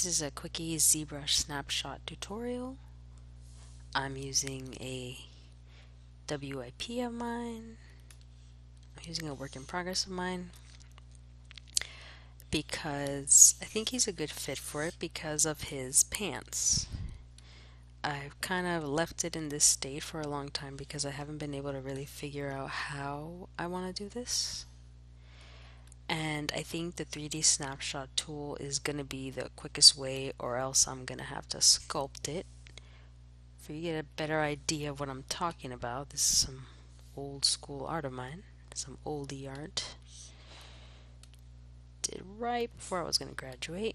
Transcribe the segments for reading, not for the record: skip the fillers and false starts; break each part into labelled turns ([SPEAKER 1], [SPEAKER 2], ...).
[SPEAKER 1] This is a quickie ZBrush snapshot tutorial. I'm using a WIP of mine. I'm using a work in progress of mine because I think he's a good fit for it because of his pants. I've kind of left it in this state for a long time because I haven't been able to really figure out how I want to do this. And I think the 3D snapshot tool is going to be the quickest way, or else I'm going to have to sculpt it. For you to get a better idea of what I'm talking about, this is some old school art of mine, some oldie art. Did right before I was going to graduate.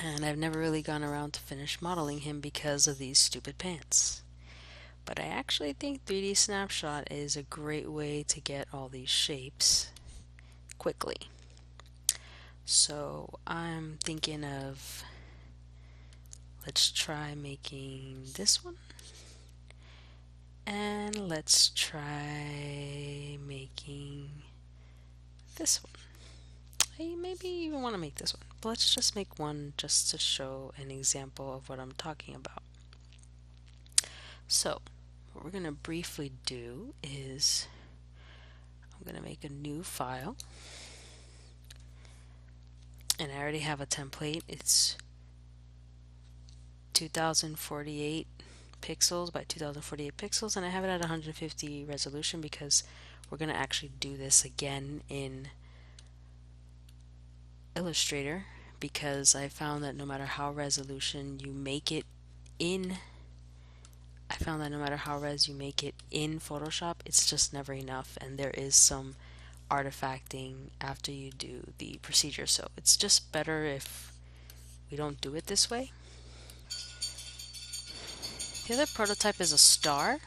[SPEAKER 1] And I've never really gone around to finish modeling him because of these stupid pants. But I actually think 3D snapshot is a great way to get all these shapes quickly. So I'm thinking of, let's try making this one, and let's try making this one. I maybe even want to make this one, but let's just make one just to show an example of what I'm talking about. So what we're going to briefly do is I'm going to make a new file, and I already have a template. It's 2048 pixels by 2048 pixels, and I have it at 150 resolution because we're going to actually do this again in Illustrator, because I found that no matter how resolution you make it in Photoshop, it's just never enough, and there is some artifacting after you do the procedure. So it's just better if we don't do it this way. The other prototype is a star,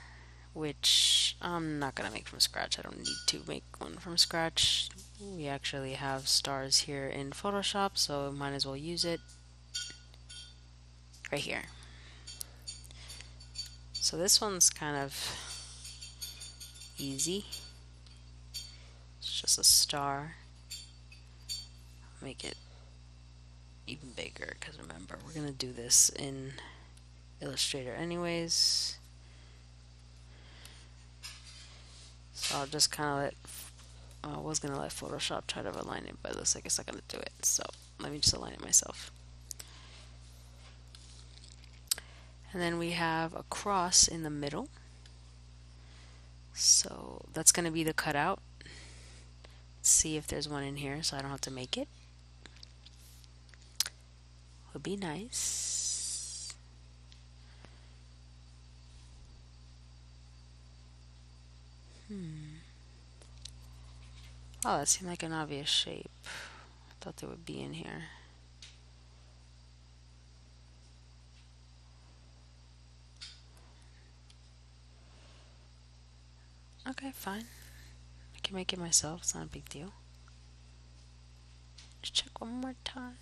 [SPEAKER 1] which I'm not going to make from scratch. I don't need to make one from scratch. We actually have stars here in Photoshop, so might as well use it right here. So this one's kind of easy. It's just a star. Make it even bigger, because remember, we're going to do this in Illustrator anyways. So I'll just kind of let, I was going to let Photoshop try to align it, but it looks like it's not going to do it. So let me just align it myself. And then we have a cross in the middle. So that's going to be the cutout. Let's see if there's one in here so I don't have to make it. Would be nice. Oh, that seemed like an obvious shape. I thought they would be in here. Okay, fine. I can make it myself. It's not a big deal. Let's check one more time.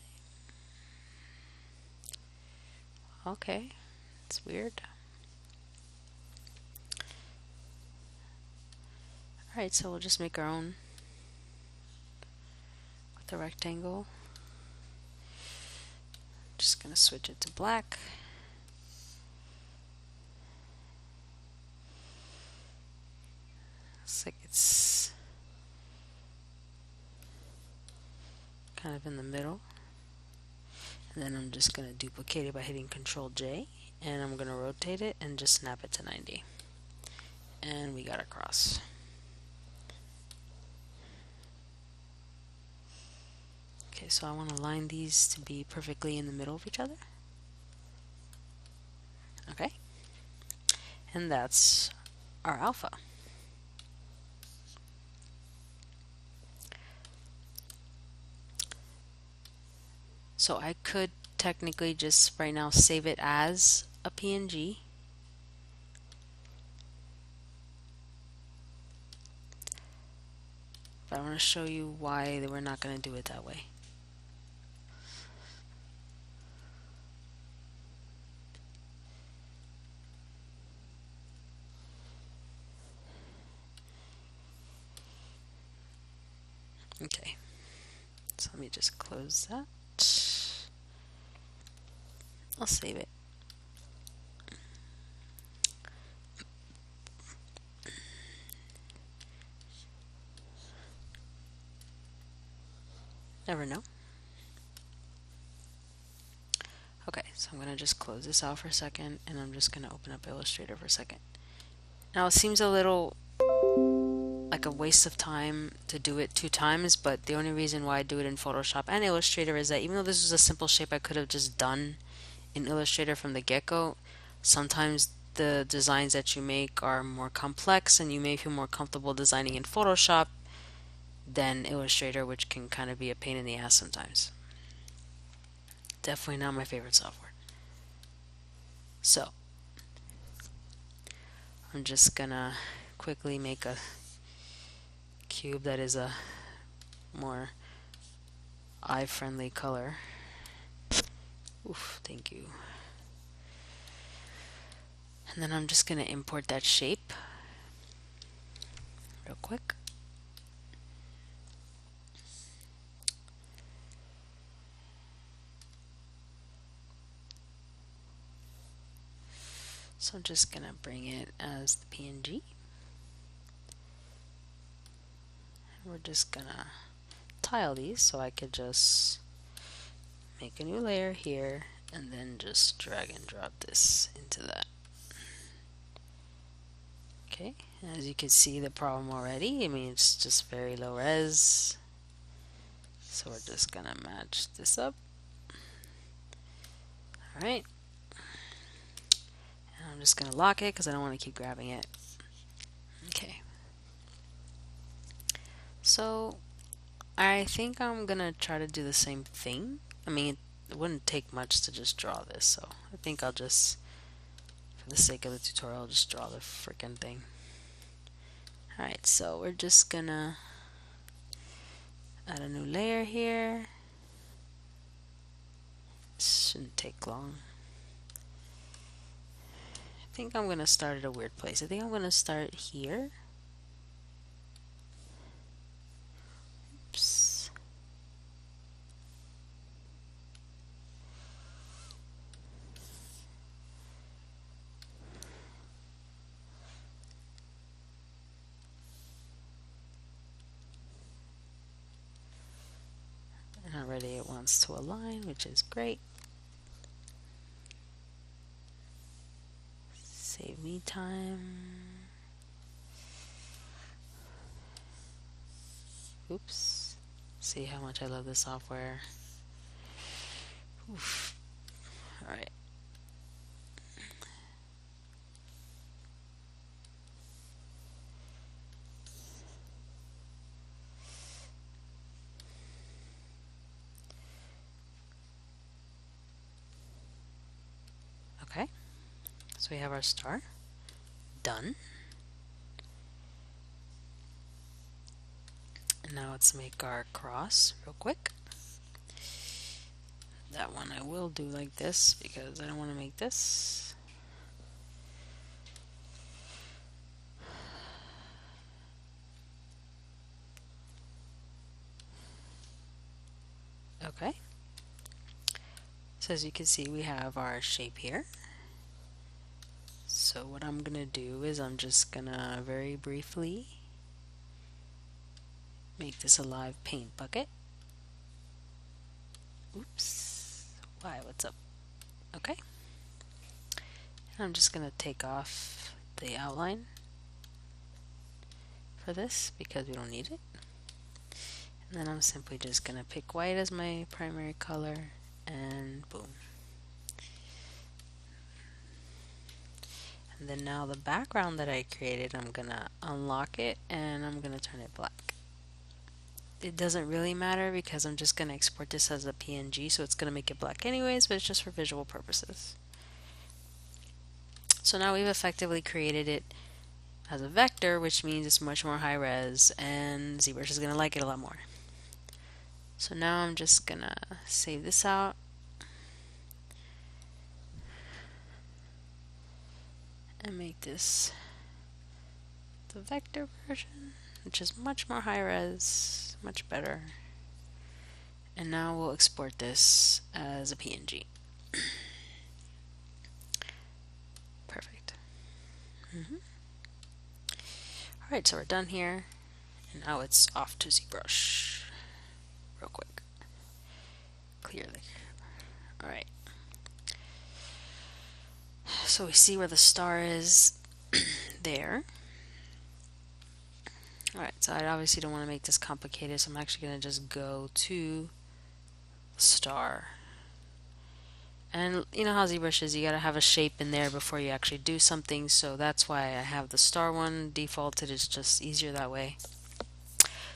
[SPEAKER 1] Okay, it's weird. Alright, so we'll just make our own with the rectangle. Just gonna switch it to black. Looks like it's kind of in the middle. And then I'm just gonna duplicate it by hitting Control J, and I'm gonna rotate it and just snap it to 90. And we got a cross. Okay, so I want to line these to be perfectly in the middle of each other. Okay, and that's our alpha. So I could technically just right now save it as a PNG. But I want to show you why we're not going to do it that way. Okay, so let me just close that. I'll save it. Never know. Okay, so I'm gonna just close this out for a second, and I'm just gonna open up Illustrator for a second. Now it seems a little like a waste of time to do it 2 times, but the only reason why I do it in Photoshop and Illustrator is that even though this was a simple shape I could have just done in Illustrator from the get-go, sometimes the designs that you make are more complex and you may feel more comfortable designing in Photoshop than Illustrator, which can kind of be a pain in the ass sometimes. Definitely not my favorite software. So I'm just gonna quickly make a cube that is a more eye-friendly color. Oof, thank you. And then I'm just gonna import that shape real quick. So I'm just gonna bring it as the PNG. We're just gonna tile these, so I could just make a new layer here and then just drag and drop this into that. Okay, as you can see the problem already, I mean it's just very low res, so we're just gonna match this up. Alright, and I'm just gonna lock it because I don't want to keep grabbing it. Okay, so I think I'm gonna try to do the same thing. I mean, it wouldn't take much to just draw this, so I think I'll just, for the sake of the tutorial, I'll just draw the freaking thing. Alright, so we're just gonna add a new layer here. This shouldn't take long. I think I'm gonna start at a weird place. I think I'm gonna start here. Oops. And already it wants to align, which is great. Save me time. Oops. See how much I love this software. Oof. Alright. Okay. So we have our star. Done. And now let's make our cross real quick. That one I will do like this because I don't want to make this. Okay. So as you can see, we have our shape here. So what I'm gonna do is I'm just gonna very briefly make this a live paint bucket. Oops. Why? What's up? Okay. And I'm just gonna take off the outline for this because we don't need it. And then I'm simply just gonna pick white as my primary color and boom. And then now the background that I created, I'm gonna unlock it and I'm gonna turn it black. It doesn't really matter because I'm just gonna export this as a PNG, so it's gonna make it black anyways, but it's just for visual purposes. So now we've effectively created it as a vector, which means it's much more high res and ZBrush is gonna like it a lot more. So now I'm just gonna save this out. And make this the vector version, which is much more high res, much better. And now we'll export this as a PNG. Alright, so we're done here, and now it's off to ZBrush. Real quick. Clearly. Alright. So we see where the star is there. Alright, so I obviously don't want to make this complicated, so I'm actually going to just go to star. And you know how ZBrush is, you gotta have a shape in there before you actually do something, so that's why I have the star one defaulted. It's just easier that way.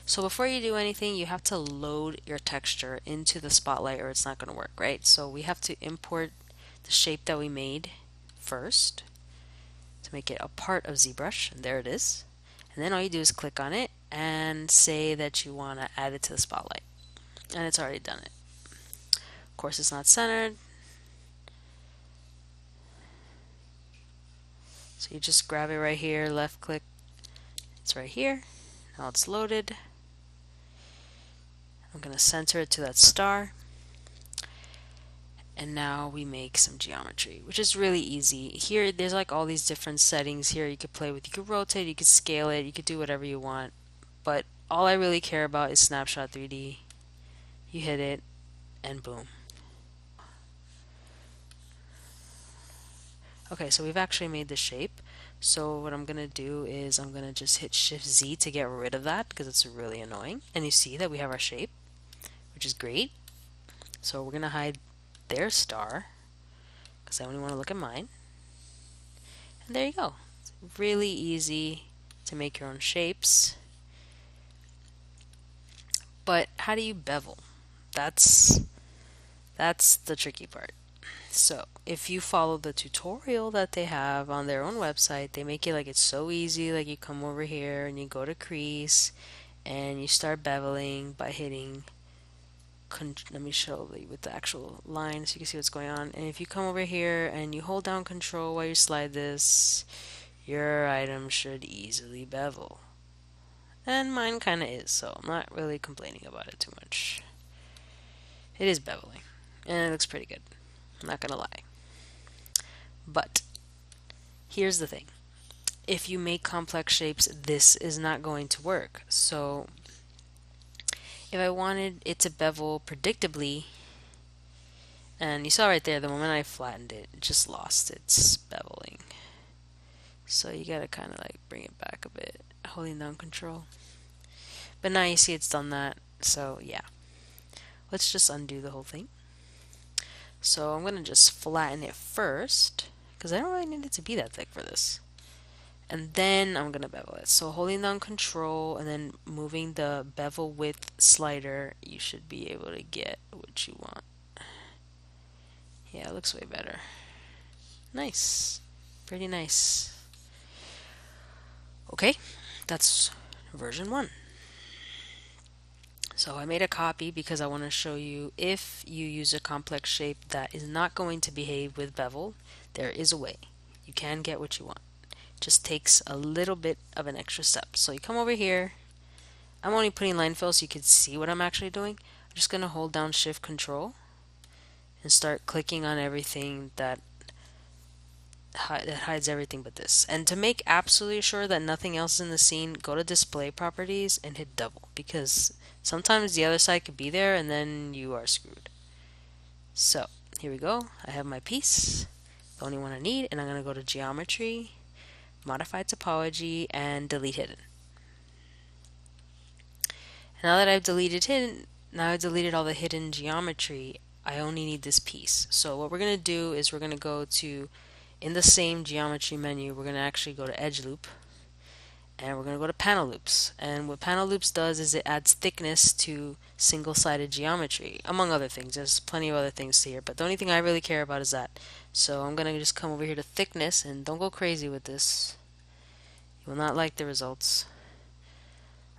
[SPEAKER 1] So before you do anything, you have to load your texture into the Spotlight or it's not going to work, right? So we have to import the shape that we made first to make it a part of ZBrush, and there it is. And then all you do is click on it and say that you want to add it to the Spotlight. And it's already done it. Of course, it's not centered. So you just grab it right here, left click, it's right here. Now it's loaded. I'm going to center it to that star. And now we make some geometry, which is really easy. Here, there's like all these different settings here you could play with. You could rotate, you could scale it, you could do whatever you want. But all I really care about is Snapshot 3D. You hit it, and boom. Okay, so we've actually made the shape. So what I'm going to do is I'm going to just hit Shift Z to get rid of that because it's really annoying. And you see that we have our shape, which is great. So we're going to hide their star because I only want to look at mine. And there you go. It's really easy to make your own shapes. But how do you bevel? That's the tricky part. So if you follow the tutorial that they have on their own website, they make it like it's so easy. Like you come over here and you go to crease and you start beveling by hitting, let me show you with the actual line so you can see what's going on. And if you come over here and you hold down control while you slide this, your item should easily bevel. And mine kind of is, so I'm not really complaining about it too much. It is beveling and it looks pretty good. I'm not gonna lie. But here's the thing. If you make complex shapes, this is not going to work. So if I wanted it to bevel predictably, and you saw right there, the moment I flattened it, it just lost its beveling. So you gotta kind of like bring it back a bit, holding down control. But now you see it's done that. So yeah, let's just undo the whole thing. So I'm going to just flatten it first, because I don't really need it to be that thick for this. And then I'm going to bevel it. So holding down control and then moving the bevel width slider, you should be able to get what you want. Yeah, it looks way better. Nice. Pretty nice. Okay, that's version 1. So I made a copy because I want to show you if you use a complex shape that is not going to behave with bevel, there is a way. You can get what you want. It just takes a little bit of an extra step. So you come over here. I'm only putting line fill so you can see what I'm actually doing. I'm just going to hold down Shift Control and start clicking on everything that hides everything but this. And to make absolutely sure that nothing else is in the scene, go to Display Properties and hit double, because sometimes the other side could be there and then you are screwed. So here we go. I have my piece, the only one I need, and I'm going to go to Geometry, Modify Topology, and Delete Hidden. And now that I've deleted hidden, now I've deleted all the hidden geometry, I only need this piece. So what we're going to do is we're going to go to, in the same geometry menu, we're going to actually go to Edge Loop, and we're going to go to Panel Loops. And what Panel Loops does is it adds thickness to single-sided geometry, among other things. There's plenty of other things here, but the only thing I really care about is that. So I'm going to just come over here to Thickness, and don't go crazy with this. You will not like the results.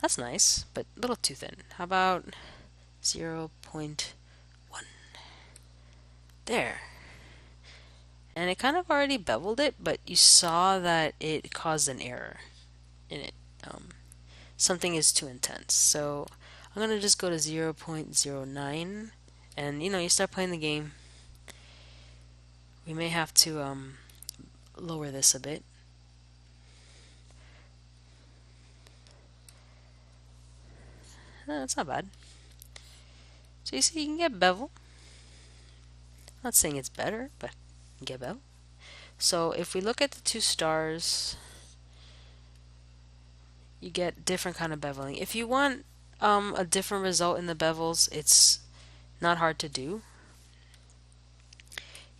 [SPEAKER 1] That's nice, but a little too thin. How about 0.1? There. And it kind of already beveled it, but you saw that it caused an error in it. Something is too intense. So I'm going to just go to 0.09, and you start playing the game. We may have to lower this a bit. That's not bad. So you see, you can get bevel. I'm not saying it's better, but you can get bevel. So if we look at the two stars, you get different kind of beveling. If you want a different result in the bevels, it's not hard to do.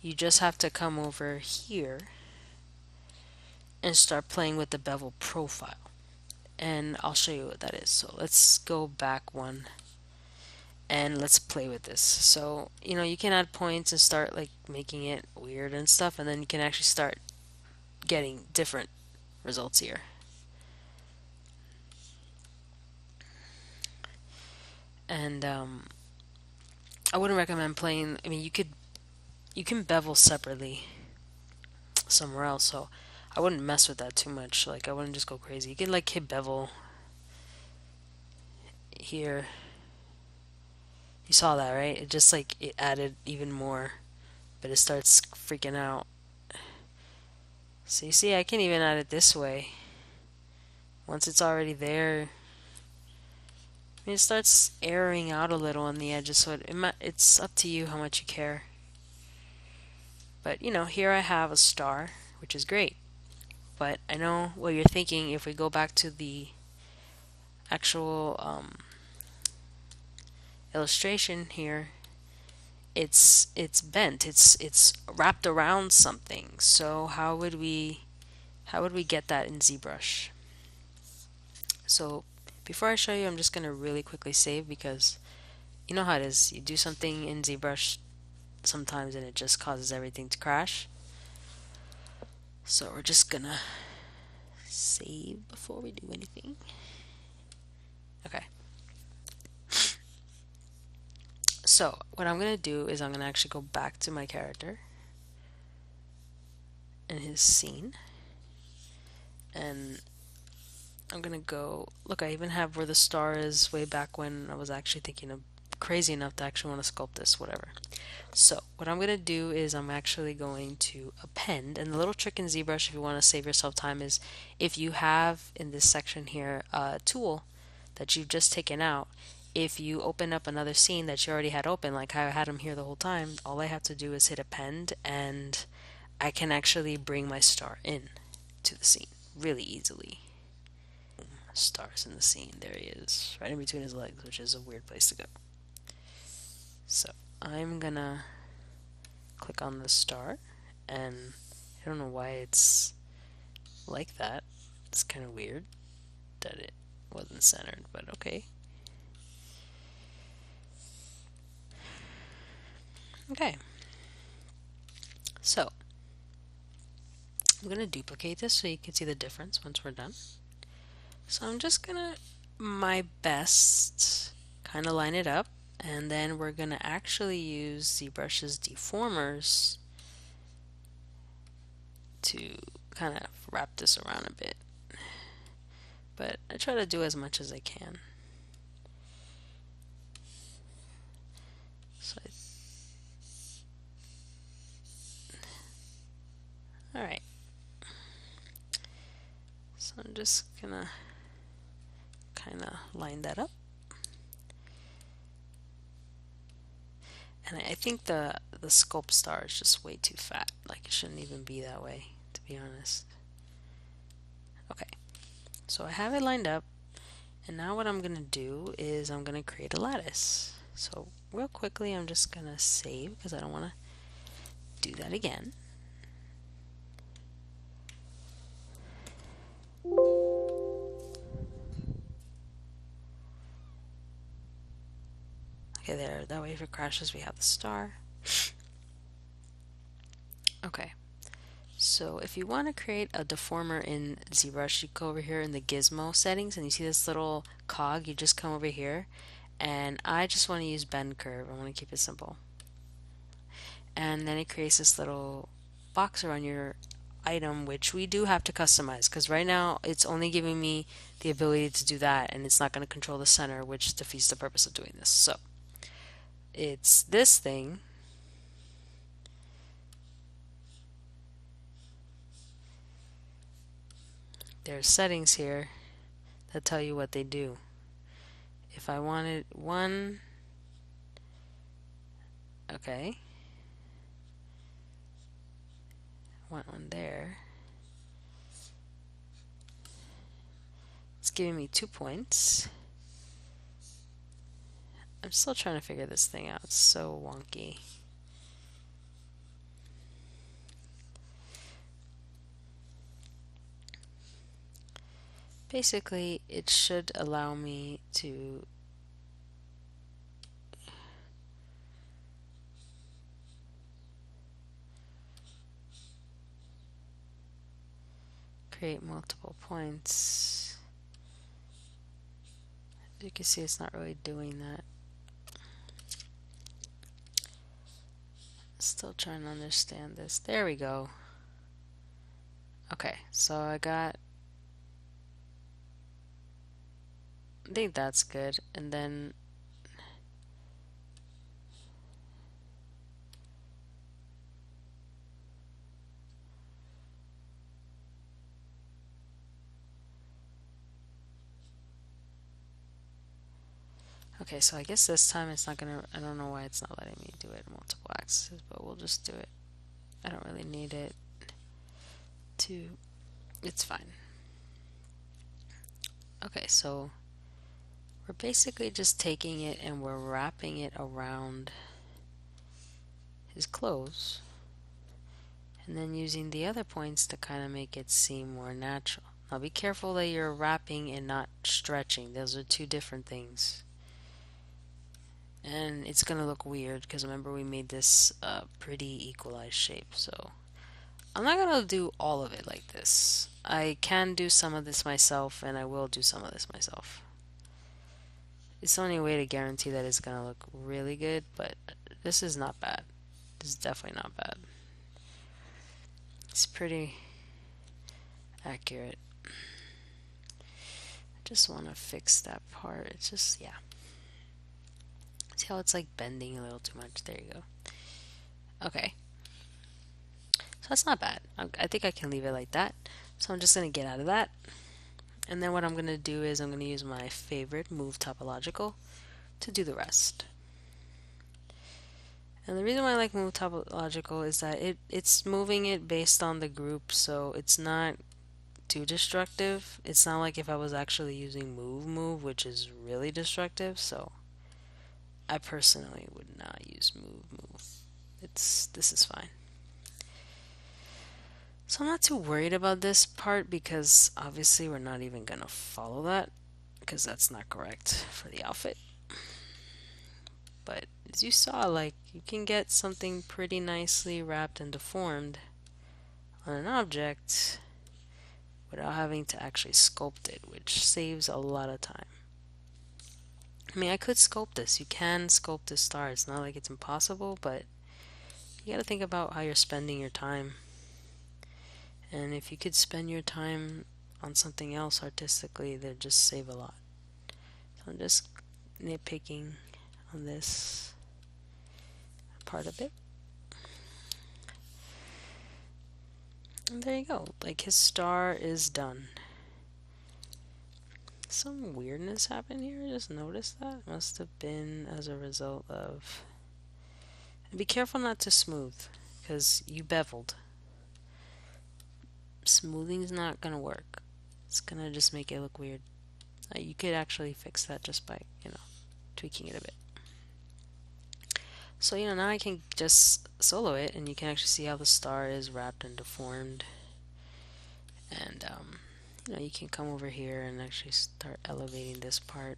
[SPEAKER 1] You just have to come over here and start playing with the bevel profile. And I'll show you what that is. So let's go back one and let's play with this. So, you know, you can add points and start like making it weird and stuff, and then you can actually start getting different results here. And I wouldn't recommend playing. I mean, you can bevel separately somewhere else, so I wouldn't mess with that too much. Like, I wouldn't just go crazy. You can like hit bevel here. You saw that, right? It just like it added even more, but it starts freaking out. So you see, I can even add it this way. Once it's already there, I mean, it starts airing out a little on the edges, so it's up to you how much you care. But, you know, here I have a star, which is great. But I know what you're thinking. If we go back to the actual illustration here, it's bent. It's wrapped around something. So how would we get that in ZBrush? So before I show you, I'm just going to really quickly save, because you know how it is. You do something in ZBrush sometimes and it just causes everything to crash. So we're just going to save before we do anything. Okay. So what I'm going to do is I'm going to actually go back to my character and his scene. And I'm going to go, look, I even have where the star is way back when I was actually thinking of crazy enough to actually want to sculpt this, whatever. So what I'm going to do is I'm actually going to append, and the little trick in ZBrush if you want to save yourself time is if you have in this section here a tool that you've just taken out, if you open up another scene that you already had open, like how I had them here the whole time, all I have to do is hit append and I can actually bring my star in to the scene really easily. Stars in the scene, there he is, right in between his legs, which is a weird place to go. So I'm gonna click on the star, and I don't know why it's like that. It's kind of weird that it wasn't centered, but okay. Okay, so I'm gonna duplicate this so you can see the difference once we're done. So I'm just gonna my best kind of line it up, and then we're gonna actually use ZBrush's Deformers to kind of wrap this around a bit. But I try to do as much as I can. So alright. So I'm just gonna kind of line that up. And I think the sculpt star is just way too fat. Like, it shouldn't even be that way, to be honest. Okay, so I have it lined up, and now what I'm gonna do is I'm gonna create a lattice. So real quickly, I'm just gonna save because I don't want to do that again. Okay, there. That way if it crashes, we have the star. Okay. So if you want to create a deformer in ZBrush, you go over here in the gizmo settings and you see this little cog, you just come over here, and I just want to use bend curve. I want to keep it simple. And then it creates this little box around your item, which we do have to customize, because right now it's only giving me the ability to do that, and it's not going to control the center, which defeats the purpose of doing this. So it's this thing. There's settings here that tell you what they do. if I wanted one, okay, want one there. It's giving me 2 points. I'm still trying to figure this thing out. It's so wonky. Basically, it should allow me to create multiple points. As you can see, it's not really doing that. Still trying to understand this. There we go. Okay, so I think that's good. And then okay, so I guess this time it's not gonna, I don't know why it's not letting me do it in multiple axes, but we'll just do it. I don't really need it to, it's fine. Okay, so we're basically just taking it and we're wrapping it around his clothes and then using the other points to kind of make it seem more natural. Now be careful that you're wrapping and not stretching. Those are two different things. And it's gonna look weird because remember we made this pretty equalized shape, so I'm not gonna do all of it like this. I can do some of this myself and I will do some of this myself. It's the only way to guarantee that it's gonna look really good, but this is not bad. This is definitely not bad. It's pretty accurate. I just want to fix that part. It's just, yeah. See how it's like bending a little too much? There you go. Okay. So that's not bad. I think I can leave it like that. So I'm just going to get out of that. And then what I'm going to do is I'm going to use my favorite move topological to do the rest. And the reason why I like move topological is that it's moving it based on the group, so it's not too destructive. It's not like if I was actually using move, which is really destructive, so I personally would not use move. This is fine. So I'm not too worried about this part because obviously we're not even gonna follow that because that's not correct for the outfit. But as you saw, like, you can get something pretty nicely wrapped and deformed on an object without having to actually sculpt it, which saves a lot of time. I mean, I could sculpt this. You can sculpt this star. It's not like it's impossible, but you gotta think about how you're spending your time. And if you could spend your time on something else artistically, they'd just save a lot. So I'm just nitpicking on this part of it. And there you go. Like, his star is done. Some weirdness happened here. Just noticed that. Must have been as a result of... And be careful not to smooth, because you beveled. Smoothing's not gonna work. It's gonna just make it look weird. You could actually fix that just by, tweaking it a bit. So, now I can just solo it, and you can actually see how the star is wrapped and deformed. And, you can come over here and actually start elevating this part.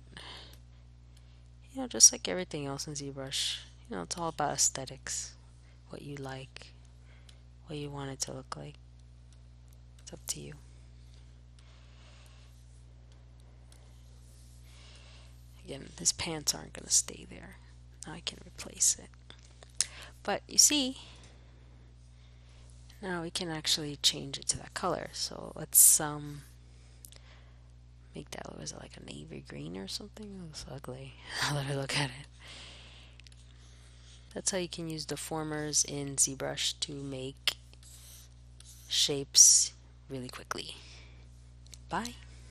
[SPEAKER 1] Just like everything else in ZBrush. It's all about aesthetics. What you like. What you want it to look like. It's up to you. Again, his pants aren't going to stay there. Now I can replace it. But you see, now we can actually change it to that color. So let's make that, was it like a navy green or something? It looks ugly. Let me look at it. That's how you can use deformers in ZBrush to make shapes really quickly. Bye.